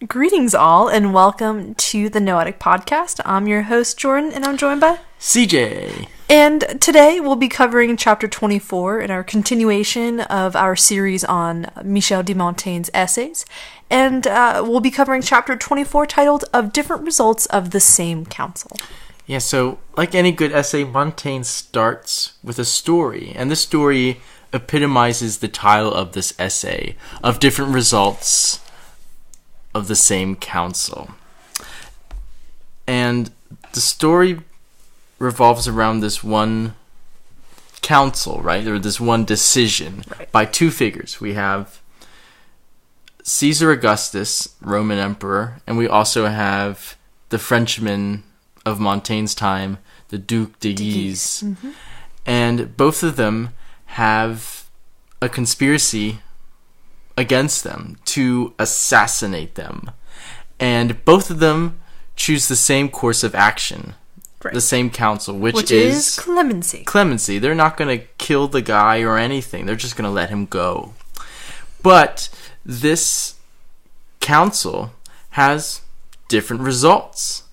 Greetings all, and welcome to the Noetic podcast. I'm your host, Jordan, and I'm joined by CJ. And today we'll be covering chapter 24 in our continuation of our series on Michel de Montaigne's essays. And we'll be covering chapter 24 titled Of Different Results of the Same Counsel. Yeah, so like any good essay, Montaigne starts with a story. And this story epitomizes the title of this essay, Of Different Results of the Same Counsel. And the story revolves around this one counsel, right? Or this one decision by two figures. We have Caesar Augustus, Roman emperor, and we also have the Frenchman of Montaigne's time, the Duc de Guise. Mm-hmm. And both of them have a conspiracy against them to assassinate them. And both of them choose the same course of action, the same counsel, which is clemency. Clemency. They're not going to kill the guy or anything. They're just going to let him go. But this counsel has different results.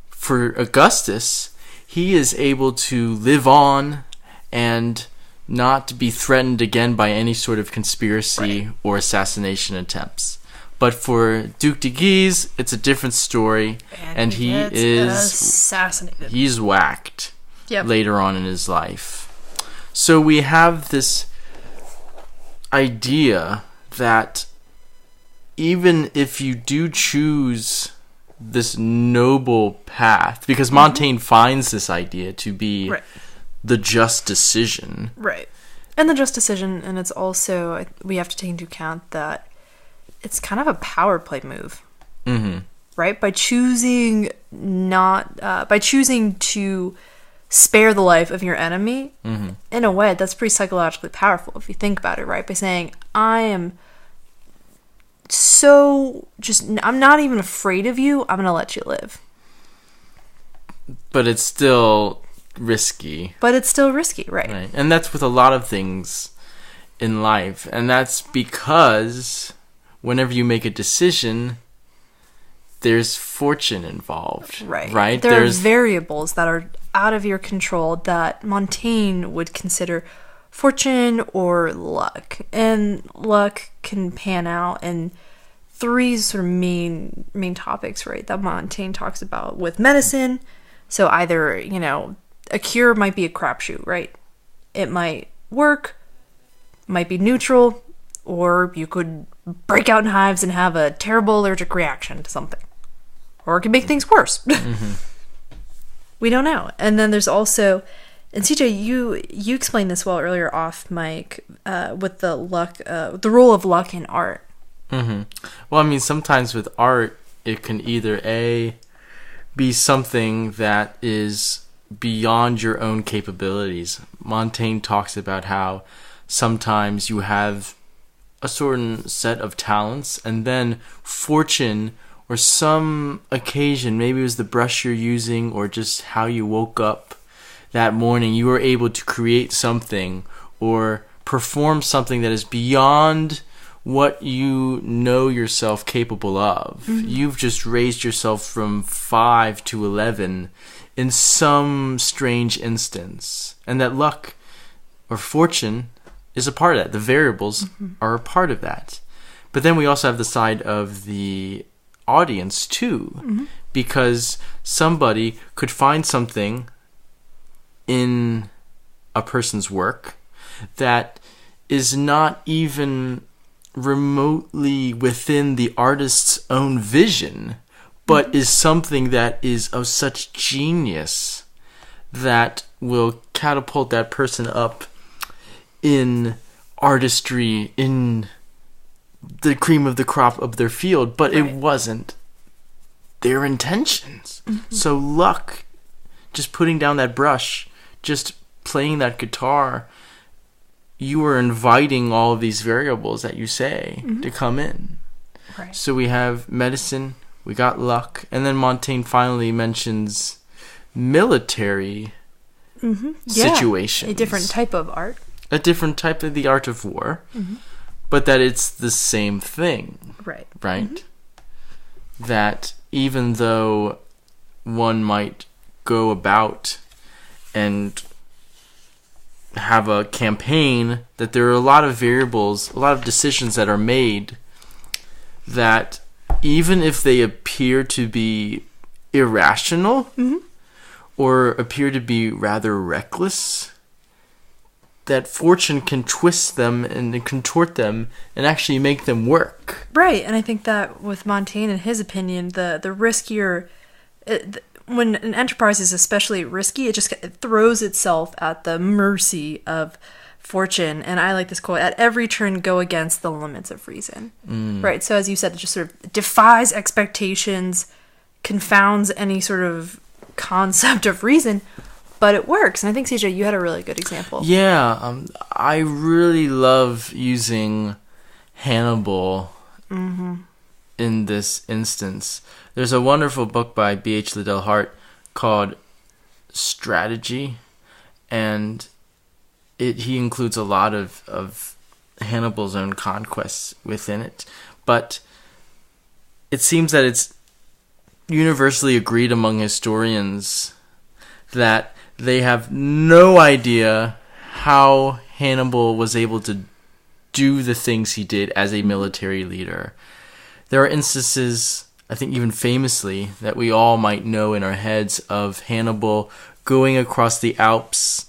For Augustus, he is able to live on and not be threatened again by any sort of conspiracy or assassination attempts. But for Duc de Guise, it's a different story, and he is assassinated. He's whacked later on in his life. So we have this idea that even if you do choose this noble path, because Montaigne finds this idea to be the just decision. Right. And the just decision, and it's also, we have to take into account that it's kind of a power play move. Mm-hmm. Right? By choosing to spare the life of your enemy, in a way, that's pretty psychologically powerful if you think about it, right? By saying, I'm not even afraid of you, I'm going to let you live. But it's still risky. Right. And that's with a lot of things in life. And that's because whenever you make a decision, there's fortune involved. Right? There are variables that are out of your control that Montaigne would consider fortune or luck. And luck can pan out in three sort of main topics, right, that Montaigne talks about with medicine. So either, a cure might be a crapshoot, right? It might work, might be neutral, or you could break out in hives and have a terrible allergic reaction to something. Or it could make things worse. Mm-hmm. We don't know. And then there's also, and CJ, you explained this well earlier off mic, with the luck, the role of luck in art. Mm-hmm. Well, I mean, sometimes with art, it can either be something that is beyond your own capabilities. Montaigne talks about how sometimes you have a certain set of talents, and then fortune or some occasion, maybe it was the brush you're using or just how you woke up that morning, you were able to create something or perform something that is beyond what you know yourself capable of. Mm-hmm. You've just raised yourself from 5 to 11 in some strange instance. And that luck or fortune is a part of that. The variables are a part of that. But then we also have the side of the audience too, because somebody could find something in a person's work that is not even remotely within the artist's own vision, but is something that is of such genius that will catapult that person up in artistry, in the cream of the crop of their field, but it wasn't their intentions. So luck, just putting down that brush, just playing that guitar, you are inviting all of these variables that you say to come in. Right. So we have medicine, we got luck, and then Montaigne finally mentions military situations. A different type of art. A different type of the art of war, but that it's the same thing. Right? that even though one might go about and have a campaign, that there are a lot of variables, a lot of decisions that are made that even if they appear to be irrational or appear to be rather reckless, that fortune can twist them and contort them and actually make them work. Right, and I think that with Montaigne, in his opinion, the riskier... when an enterprise is especially risky, it throws itself at the mercy of fortune. And I like this quote: "At every turn, go against the limits of reason." Right. So as you said, it just sort of defies expectations, confounds any sort of concept of reason, but it works. And I think, CJ, you had a really good example. Yeah, I really love using Hannibal in this instance. There's a wonderful book by B.H. Liddell Hart called Strategy, and he includes a lot of Hannibal's own conquests within it. But it seems that it's universally agreed among historians that they have no idea how Hannibal was able to do the things he did as a military leader. There are instances, I think even famously, that we all might know in our heads of Hannibal going across the Alps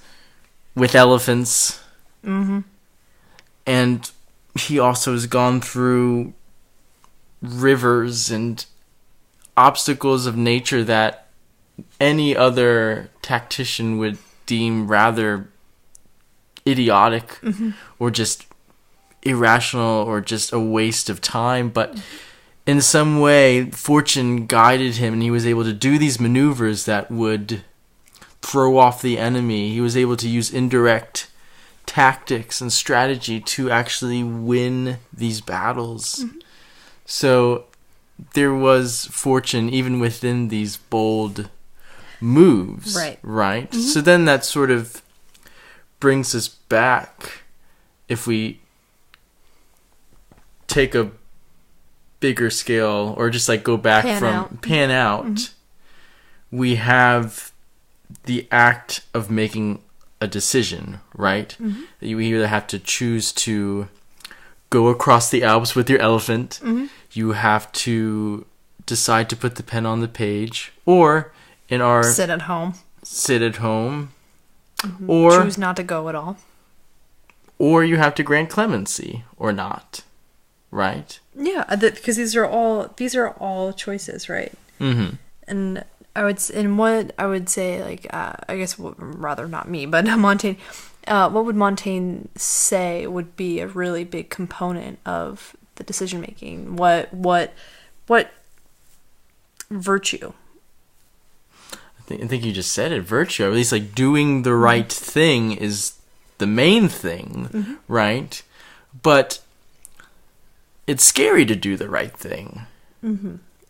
with elephants. And he also has gone through rivers and obstacles of nature that any other tactician would deem rather idiotic or just irrational or just a waste of time. But in some way, fortune guided him, and he was able to do these maneuvers that would throw off the enemy. He was able to use indirect tactics and strategy to actually win these battles. So there was fortune even within these bold moves. Right? So then that sort of brings us back, if we take a bigger scale, or just like go back pan out, we have the act of making a decision, right? You either have to choose to go across the Alps with your elephant, you have to decide to put the pen on the page, or in our sit at home, or choose not to go at all, or you have to grant clemency or not, right? Yeah, because these are all choices, right? And what I would say, like, I guess, rather not me, but Montaigne, what would Montaigne say would be a really big component of the decision making? What virtue? I think you just said it, virtue. Or at least, like, doing the right thing is the main thing, right? But it's scary to do the right thing.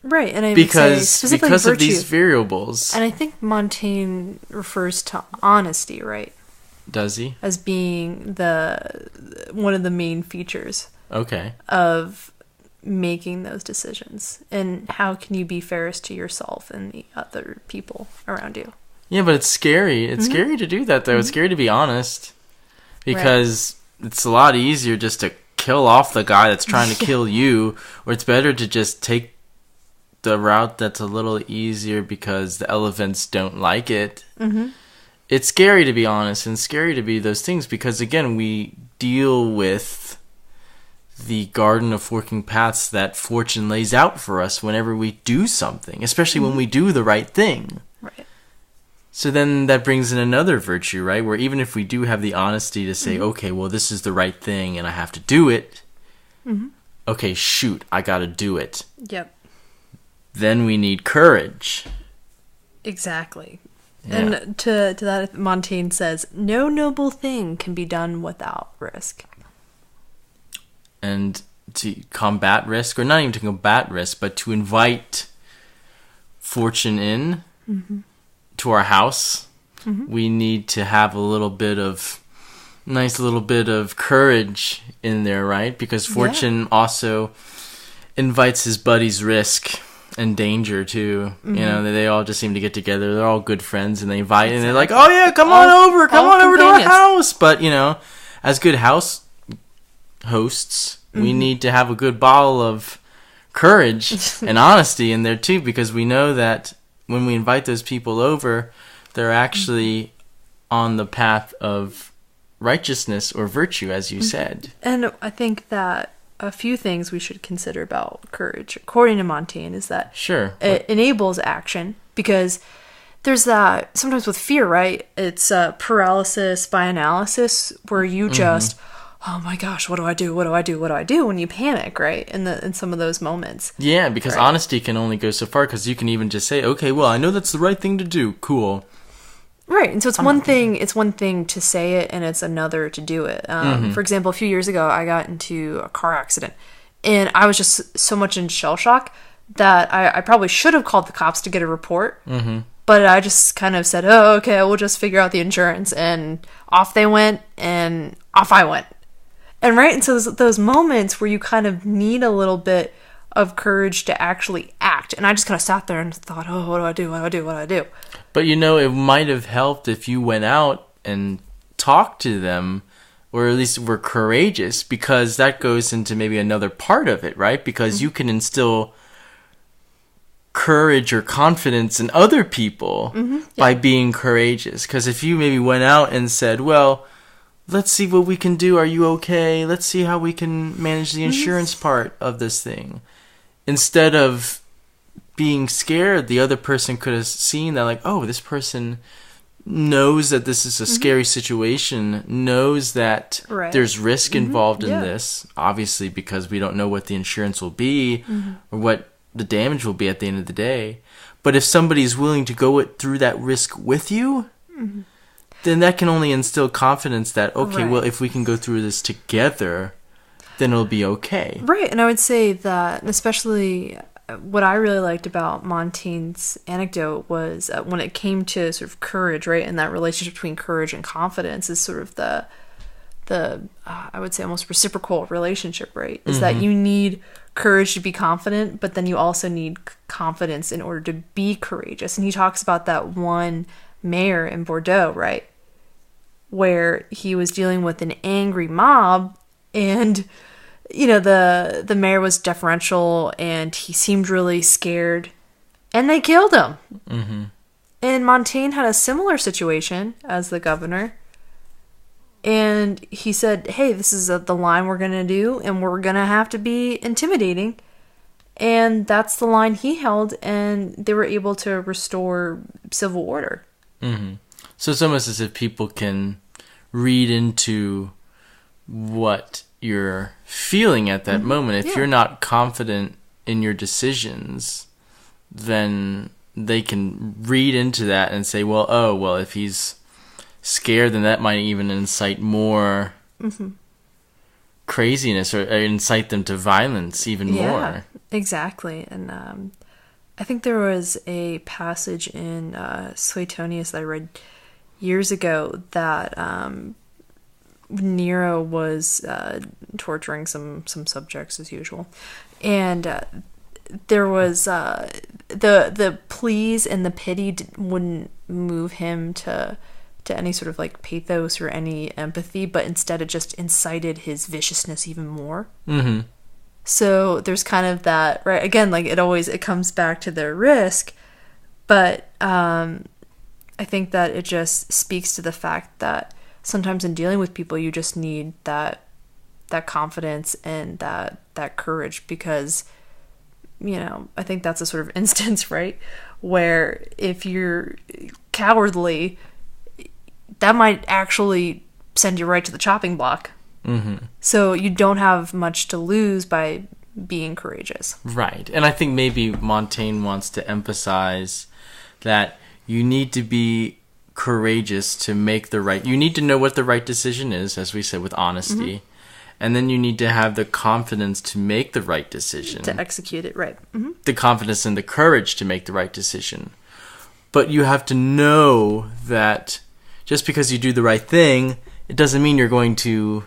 Right, and I would because say specifically because virtue, of these variables. And I think Montaigne refers to honesty, right? Does he? As being one of the main features. Okay. Of making those decisions, and how can you be fairest to yourself and the other people around you? Yeah, but it's scary. It's scary to do that, though. It's scary to be honest, because it's a lot easier just to kill off the guy that's trying to kill you, or it's better to just take the route that's a little easier because the elephants don't like it. It's scary to be honest, and scary to be those things, because again, we deal with the garden of forking paths that fortune lays out for us whenever we do something, especially when we do the right thing. Right. So then that brings in another virtue, right? Where even if we do have the honesty to say, okay, well, this is the right thing and I have to do it. Okay, shoot, I got to do it. Yep. Then we need courage. Exactly. Yeah. And to that, Montaigne says, no noble thing can be done without risk. And to combat risk, or not even to combat risk, but to invite fortune in to our house, we need to have a little bit of courage in there, right? Because fortune also invites his buddy's risk And danger too. Mm-hmm. You know, they all just seem to get together. They're all good friends, and they invite, and they're like, "Oh yeah, come on over to our house." But you know, as good house hosts, we need to have a good bottle of courage and honesty in there too, because we know that when we invite those people over, they're actually on the path of righteousness or virtue, as you said. And I think that a few things we should consider about courage, according to Montaigne, is that it enables action, because there's that sometimes with fear, right? It's paralysis by analysis, where you just, oh my gosh, what do I do? What do I do? What do I do? When you panic, right? In some of those moments. Yeah, because honesty can only go so far, because you can even just say, okay, well, I know that's the right thing to do. Cool. Right, and so it's one thing to say it, and it's another to do it. For example, a few years ago, I got into a car accident, and I was just so much in shell shock that I probably should have called the cops to get a report, but I just kind of said, oh, okay, we'll just figure out the insurance, and off they went, and off I went. And right, and so those moments where you kind of need a little bit of courage to actually act, and I just kind of sat there and thought, oh, what do I do? What do I do? What do I do? But you know, it might have helped if you went out and talked to them, or at least were courageous, because that goes into maybe another part of it, right? Because you can instill courage or confidence in other people by being courageous. Because if you maybe went out and said, well, let's see what we can do. Are you okay? Let's see how we can manage the insurance part of this thing. Instead of being scared, the other person could have seen that, like, oh, this person knows that this is a scary situation, knows that there's risk involved in this, obviously, because we don't know what the insurance will be or what the damage will be at the end of the day. But if somebody's willing to go through that risk with you, then that can only instill confidence that, okay, well, if we can go through this together, then it'll be okay. Right, and I would say that, especially what I really liked about Montaigne's anecdote was when it came to sort of courage, right, and that relationship between courage and confidence is sort of the I would say almost reciprocal relationship, right? Is that you need courage to be confident, but then you also need confidence in order to be courageous. And he talks about that one mayor in Bordeaux, right, where he was dealing with an angry mob, and you know, the mayor was deferential, and he seemed really scared, and they killed him. And Montaigne had a similar situation as the governor, and he said, hey, this is the line we're going to do, and we're going to have to be intimidating. And that's the line he held, and they were able to restore civil order. So it's almost as if people can read into what you're feeling at that moment. If you're not confident in your decisions, then they can read into that and say, well, if he's scared, then that might even incite more craziness, or incite them to violence even more. Exactly. And I think there was a passage in Suetonius that I read years ago that Nero was torturing some subjects as usual, and there was the pleas and the pity wouldn't move him to any sort of like pathos or any empathy, but instead it just incited his viciousness even more. So there's kind of that, right, again, like it comes back to their risk, but I think that it just speaks to the fact that sometimes in dealing with people, you just need that confidence and that courage, because, you know, I think that's a sort of instance, right, where if you're cowardly, that might actually send you right to the chopping block. So you don't have much to lose by being courageous. Right. And I think maybe Montaigne wants to emphasize that you need to be courageous to make you need to know what the right decision is, as we said, with honesty. And then you need to have the confidence to make the right decision. To execute it, right. The confidence and the courage to make the right decision. But you have to know that just because you do the right thing, it doesn't mean you're going to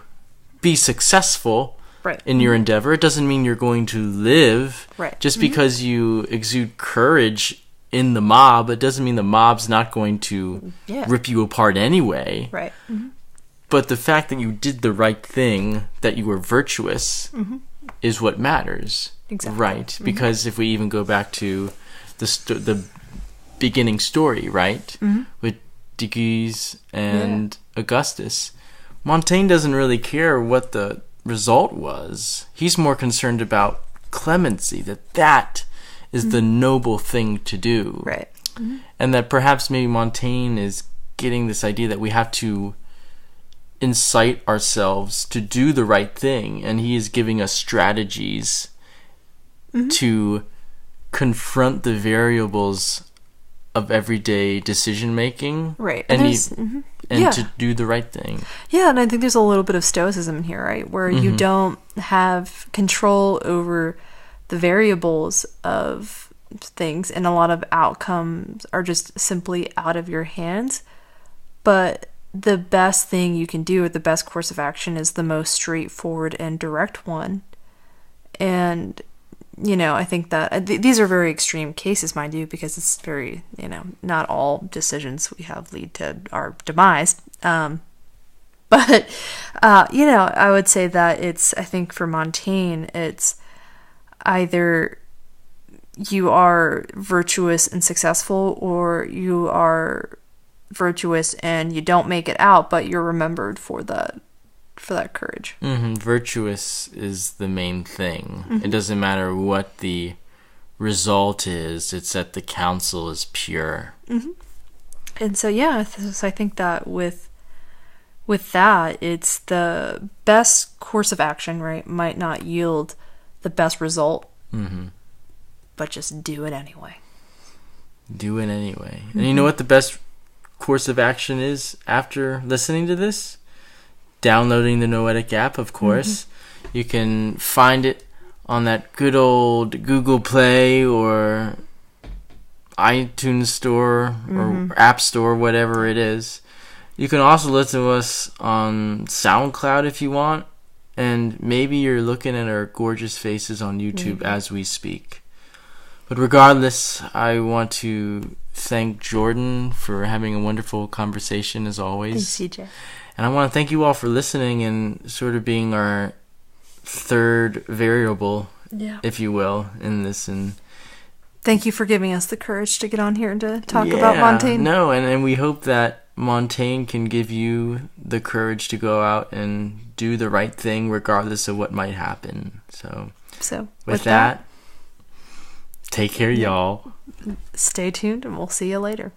be successful. Right. in your endeavor. It doesn't mean you're going to live. Right. Just because you exude courage in the mob, it doesn't mean the mob's not going to rip you apart anyway. Right. But the fact that you did the right thing, that you were virtuous, is what matters. Exactly. Right? Because if we even go back to the beginning story, right? With Dickies and Augustus, Montaigne doesn't really care what the result was. He's more concerned about clemency, that is the noble thing to do. Right. And that perhaps maybe Montaigne is getting this idea that we have to incite ourselves to do the right thing, and he is giving us strategies to confront the variables of everyday decision making, right? And to do the right thing. Yeah, and I think there's a little bit of stoicism in here, right? Where you don't have control over the variables of things, and a lot of outcomes are just simply out of your hands. But the best thing you can do, or the best course of action, is the most straightforward and direct one. And I think that these are very extreme cases, mind you, because it's very, not all decisions we have lead to our demise. But I would say that I think for Montaigne, it's either you are virtuous and successful, or you are virtuous and you don't make it out, but you're remembered for that courage. Virtuous is the main thing. It doesn't matter what the result is, it's that the counsel is pure. And so so I think that with that, it's the best course of action, right? Might not yield the best result, but just do it anyway. Do it anyway. And you know what the best course of action is after listening to this? Downloading the Noetic app, of course. You can find it on that good old Google Play or iTunes Store or App Store, whatever it is. You can also listen to us on SoundCloud if you want, and maybe you're looking at our gorgeous faces on YouTube as we speak. But regardless, I want to thank Jordan for having a wonderful conversation as always. Thanks, CJ. And I want to thank you all for listening and sort of being our third variable, if you will, in this. And thank you for giving us the courage to get on here and to talk about Montaigne. No, and we hope that Montaigne can give you the courage to go out and do the right thing regardless of what might happen. So with that, take care, y'all. Stay tuned, and we'll see you later.